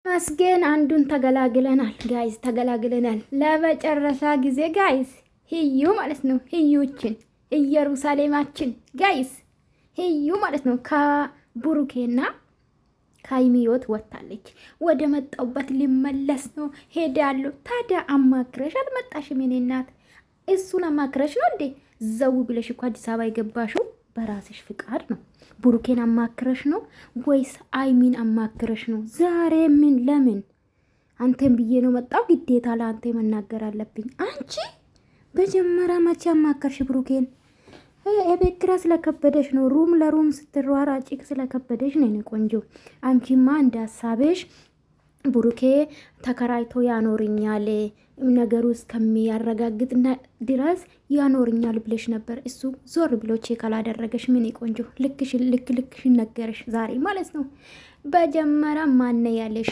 መስገን አንዱን ተገላግለናል ጋይስ፣ ተገላግለናል ለመጨረሻ ጊዜ ጋይስ። ህዩ ማለት ነው ህዩችን ኢየሩሳሌማችን ጋይስ፣ ህዩ ማለት ነው ከቡሩኬና ከሀይሚዮት ወጣለች። ወደ መጣውበት ሊመለስ ነው ሄዳለሁ። ታዲያ አማክረሽ አልመጣሽም? የኔ እናት እሱን አማክረሽ ነው እንዴ ዘው ብለሽ እኮ አዲስ አበባ የገባሽው? በራስሽ ፍቃድ ነው? ቡሩኬን አማክረሽ ነው ወይስ አይሚን አማክረሽ ነው? ዛሬ ምን ለምን አንተን ብዬ ነው መጣው። ግዴታ ለአንተ መናገር አለብኝ። አንቺ በጀመራ መቼ አማከርሽ ቡሩኬን? የቤት ኪራይ ስለከበደሽ ነው። ሩም ለሩም ስትሯሯጪ ስለከበደሽ ነው ቆንጆ። አንቺማ እንደ ሀሳብሽ ቡሩኬ ተከራይቶ ያኖርኛል ነገሩ እስከሚያረጋግጥ ድረስ ያኖርኛል ብለሽ ነበር። እሱ ዞር ብሎ ቼክ አላደረገሽ። ምን ቆንጆ ልክሽን ነገረሽ ዛሬ ማለት ነው። በጀመራ ማነ ያለሽ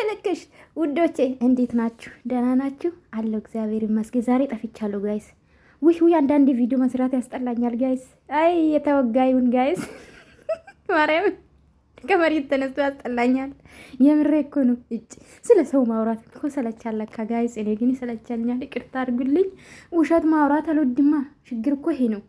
ልክሽ። ውዶቼ እንዴት ናችሁ? ደህና ናችሁ? አለው እግዚአብሔር ይመስገን። ዛሬ ጠፍቻለሁ ጋይስ። ውይ አንዳንድ ቪዲዮ መስራት ያስጠላኛል ጋይስ። አይ የተወጋዩን ጋይስ ማርያም ከመሬት ተነስቶ ያስጠላኛል። የምሬ እኮ ነው። ስለ ሰው ማውራት እኮ ሰለቻለካ ጋይስ። እኔ ግን ሰለቻኛል። ይቅርታ አድርጉልኝ። ውሸት ማውራት አልወድማ። ችግር እኮ ይሄ ነው።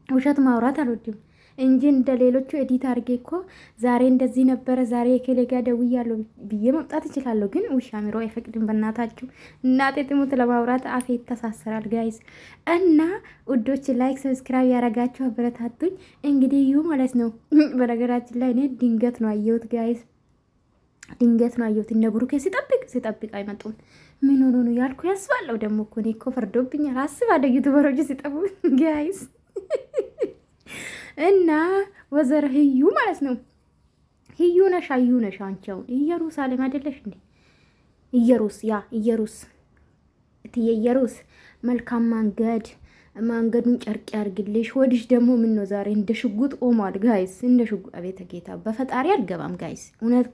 ውሸት ማውራት አልወድም እንጂ እንደ ሌሎቹ ኤዲት አድርጌ እኮ ዛሬ እንደዚህ ነበረ፣ ዛሬ የከሌጋ ደውያለሁ ብዬ መምጣት እችላለሁ። ግን ውሻ አሚሮ አይፈቅድም። በእናታችሁ እናቴ ትሙት ለማውራት አፌ ይተሳሰራል ጋይስ። እና ውዶች ላይክ ሰብስክራይብ ያረጋችሁ አበረታቱኝ። እንግዲህ ይሁ ማለት ነው። በነገራችን ላይ እኔ ድንገት ነው አየሁት ጋይስ፣ ድንገት ነው አየሁት። እነ ብሩኬ ሲጠብቅ አይመጡም። ምን ሆኖ ነው ያልኩ ያስባለሁ። ደግሞ እኮ እኔ እኮ ፈርዶብኛል። አስባለሁ ዩቱበሮች ሲጠቡ ጋይስ እና ወዘረ ህዩ ማለት ነው። ህዩ ነሽ አንቺው ኢየሩሳሌም አይደለሽ እንዴ? ኢየሩስ እትዬ ኢየሩስ መልካም መንገዱን ጨርቅ ያርግልሽ። ወዲሽ ደግሞ ምን ነው ዛሬ እንደ ሽጉጥ ቆሟል ጋይስ፣ እንደ ሽጉጥ። አቤተ ጌታ በፈጣሪ አልገባም ጋይስ። እውነት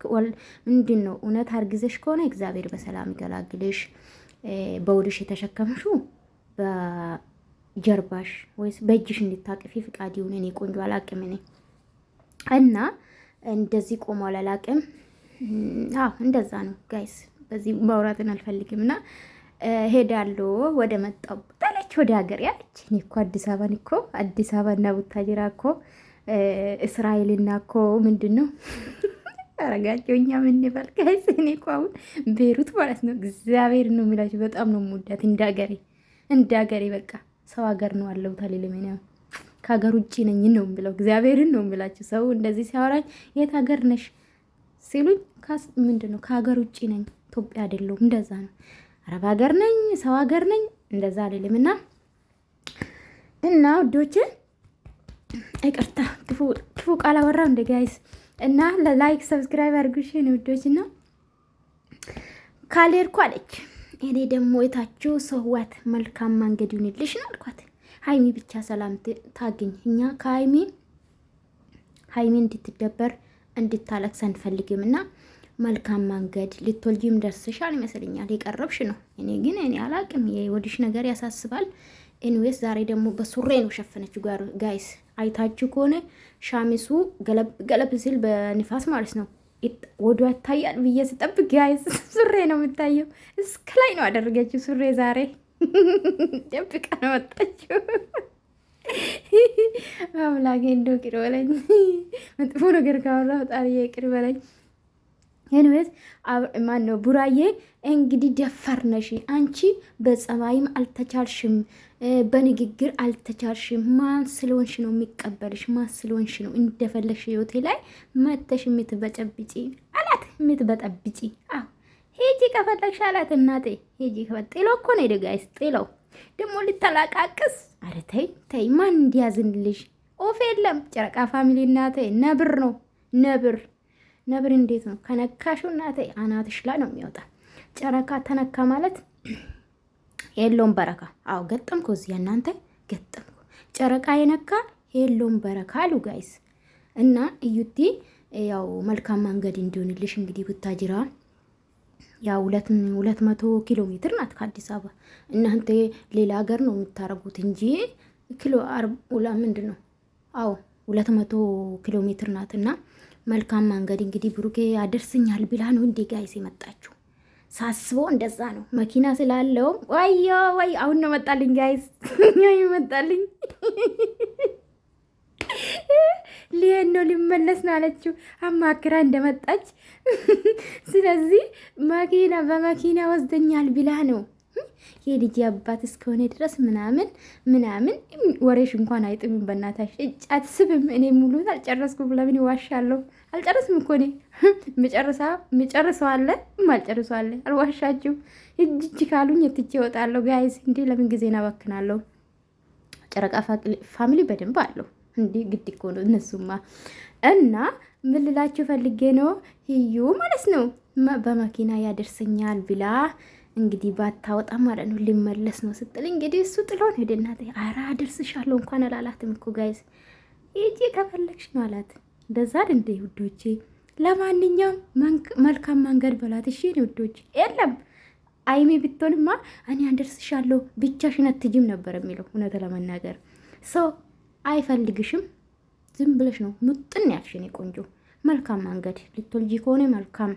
ምንድን ነው? እውነት አርግዘሽ ከሆነ እግዚአብሔር በሰላም ይገላግልሽ። በወዲሽ የተሸከምሽው ጀርባሽ ወይስ በእጅሽ እንድታቅፊ ፍቃድ ይሁን። እኔ ቆንጆ አላቅም እኔ እና እንደዚህ ቆሟል አላቅም። እንደዛ ነው ጋይስ። በዚህ ማውራትን አልፈልግም እና ሄዳለሁ ወደ መጣው ታለች ወደ ሀገር ያለች። እኔ እኮ አዲስ አበባና ቡታጅራ እኮ እስራኤልና እኮ ምንድን ነው አረጋቸው። እኛ ምን ይባል ጋይስ? እኔ እኮ አሁን ቤሩት ማለት ነው እግዚአብሔር ነው የሚላችሁ። በጣም ነው የምወዳት እንደ ሀገሬ በቃ ሰው ሀገር ነው አለው ታሊለመና ከሀገር ውጪ ነኝ ነው ብለው እግዚአብሔርን ነው ብላችሁ። ሰው እንደዚህ ሲያወራኝ የት ሀገር ነሽ ሲሉኝ ምንድነው ከሀገር ውጪ ነኝ ኢትዮጵያ አይደለሁም እንደዛ ነው። አረብ ሀገር ነኝ ሰው ሀገር ነኝ እንደዛ አይደለምና እና ውዶቼ ይቅርታ ክፉ ቃል አወራው እንደ ጋይስ እና ላይክ ሰብስክራይብ አድርጉሽ ነው ውዶችና ካልሄድኩ አለች። እኔ ደግሞ የታችሁ ሰዋት መልካም መንገድ ይሁንልሽ ነው አልኳት። ሀይሚ ብቻ ሰላም ታገኝ። እኛ ከሀይሚ እንድትደበር እንድታለቅስ አንፈልግም እና መልካም መንገድ ልትወልጂም ደርስሻል ይመስለኛል። የቀረብሽ ነው። እኔ አላቅም። የወዲሽ ነገር ያሳስባል። ኤኒዌይስ ዛሬ ደግሞ በሱሬ ነው ሸፈነችው ጋይስ። አይታችሁ ከሆነ ሻሚሱ ገለብ ሲል በንፋስ ማለት ነው ወዷ ይታያል ብዬ ስጠብቅ ጋይስ ሱሬ ነው የምታየው። እስከ ላይ ነው አደረገችው ሱሬ ዛሬ ደብቃ ነው ወጣችው። አምላኬ እንደው ቅር በለኝ። መጥፎ ነገር ካወራ በጣም ይቅር በለኝ። ኤኒዌይስ ማን ነው ቡራዬ እንግዲህ ደፋር ነሽ አንቺ። በጸባይም አልተቻልሽም፣ በንግግር አልተቻልሽም። ማን ስለሆንሽ ነው የሚቀበልሽ? ማን ስለሆንሽ ነው እንደፈለግሽ ህይወቴ ላይ መተሽ የምትበጨብጪ አላት። የምትበጠብጪ ሄጂ ከፈለግሽ አላት። እናቴ ሄጂ ጥሎ እኮ ነው ሄደ ጋይስ። ጥለው ደግሞ ልተላቃቅስ። አረ ተይ ማን እንዲያዝንልሽ? ኦፍ የለም ጨረቃ ፋሚሊ እናቴ። ነብር ነው ነብር እንዴት ነው ከነካሹ እናቴ አናትሽ ላይ ነው የሚወጣ። ጨረቃ ተነካ ማለት የለውም በረካ። ገጠምኩ እዚህ እናንተ ገጠምኩ። ጨረቃ የነካ የለውም በረካ አሉ ጋይስ። እና እዩቲ ያው መልካም መንገድ እንዲሆንልሽ እንግዲህ ቡታጅራ ያው 200 ኪሎ ሜትር ናት ከአዲስ አበባ። እናንተ ሌላ ሀገር ነው የምታረጉት እንጂ ኪሎ 40 ምንድን ነው 200 ኪሎ ሜትር ናትና መልካም መንገድ እንግዲህ ብሩኬ ያደርስኛል ብላ ነው እንዴ ጋይስ የመጣችሁ። ሳስበው እንደዛ ነው። መኪና ስላለው ወዮ ወይ አሁን ነው መጣልኝ ጋይስ ይመጣልኝ ሊሄድ ነው ሊመለስ ነው አለችው አማክራ እንደመጣች። ስለዚህ መኪና በመኪና ወስደኛል ብላ ነው የልጅ አባት እስከሆነ ድረስ ምናምን ወሬሽ እንኳን አይጥምም። በእናታሽ እጭ አትስብም። እኔ ሙሉ አልጨረስኩም። ለምን ይዋሻለሁ? አልጨረስም እኮ እኔ ምጨርሰዋለ ማልጨርሰዋለ። አልዋሻችሁ። እጅ ካሉኝ የትቼ እወጣለሁ ጋይዝ። እንዲህ ለምን ጊዜን አባክናለሁ? ጨረቃ ፋሚሊ በደንብ አለው እንዲህ ግድ እኮ ነው እነሱማ። እና ምን ልላችሁ ፈልጌ ነው ህዩ ማለት ነው በመኪና ያደርሰኛል ብላ እንግዲህ ባታወጣ ማለት ነው ሊመለስ ነው ስትል እንግዲህ እሱ ጥሎን ሄደ። እናቴ ኧረ አደርስሻለሁ እንኳን አላላትም እኮ ጋይዝ። ይጂ ከፈለግሽ ነው አላት። እንደዛ እንደ ውዶቼ። ለማንኛውም መልካም መንገድ በላት እሺ ውዶቼ። የለም አይሜ ብትሆንማ እኔ አደርስሻለሁ ብቻሽን አትጂም ነበር የሚለው። እውነት ለመናገር ሰው አይፈልግሽም። ዝም ብለሽ ነው ሙጥን ያልሽኔ ቆንጆ። መልካም መንገድ ልትወልጂ ከሆነ መልካም